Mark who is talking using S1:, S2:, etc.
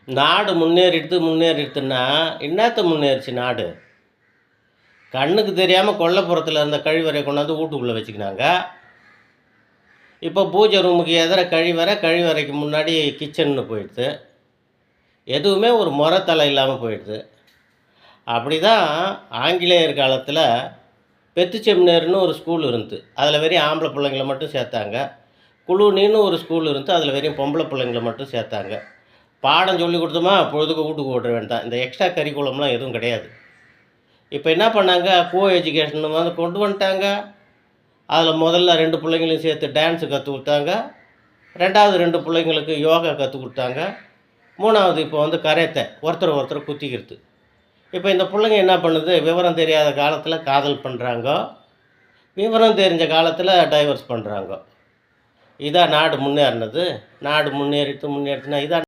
S1: நாடு முன்னேறிடுத்துன்னா என்னத்த முன்னேறிச்சு நாடு? கண்ணுக்கு தெரியாமல் கொல்லைப்புறத்தில் இருந்த கழிவறை கொண்டாந்து வீட்டுக்குள்ளே வச்சுக்கினாங்க. இப்போ பூஜை ரூமுக்கு எதிர கழிவறைக்கு முன்னாடி கிச்சன்னு போயிடுது. எதுவுமே ஒரு முறைத்தலை இல்லாமல் போயிடுது. அப்படி தான் ஆங்கிலேயர் காலத்தில் பெத்து செமினர்னு ஒரு ஸ்கூல் இருந்தது. அதில் வெறும் ஆம்பளை பிள்ளைங்கள மட்டும் சேர்த்தாங்க. குழுனின்னு ஒரு ஸ்கூல் இருந்தது. அதில் வெறும் பொம்பளை பிள்ளைங்கள மட்டும் சேர்த்தாங்க. பாடம் சொல்லி கொடுத்தோமா பொழுதுக்கு வீட்டுக்கு ஓட்ட வேண்டாம். இந்த எக்ஸ்ட்ரா கரிக்குலம்லாம் எதுவும் கிடையாது. இப்போ என்ன பண்ணாங்க, கோ எஜுகேஷன் வந்து கொண்டு வந்துட்டாங்க. அதில் முதல்ல 2 பிள்ளைங்களையும் சேர்த்து டான்ஸு கற்றுக் கொடுத்தாங்க. 2வது 2 பிள்ளைங்களுக்கு யோகா கற்றுக் கொடுத்தாங்க. 3வது இப்போ வந்து கராத்தே, ஒருத்தர் குத்திக்கிறது. இப்போ இந்த பிள்ளைங்க என்ன பண்ணுது, விவரம் தெரியாத காலத்தில் காதல் பண்ணுறாங்க, விவரம் தெரிஞ்ச காலத்தில் டைவர்ஸ் பண்ணுறாங்க. இதான் நாடு முன்னேறினது. நாடு முன்னேறிட்டுனா இதான்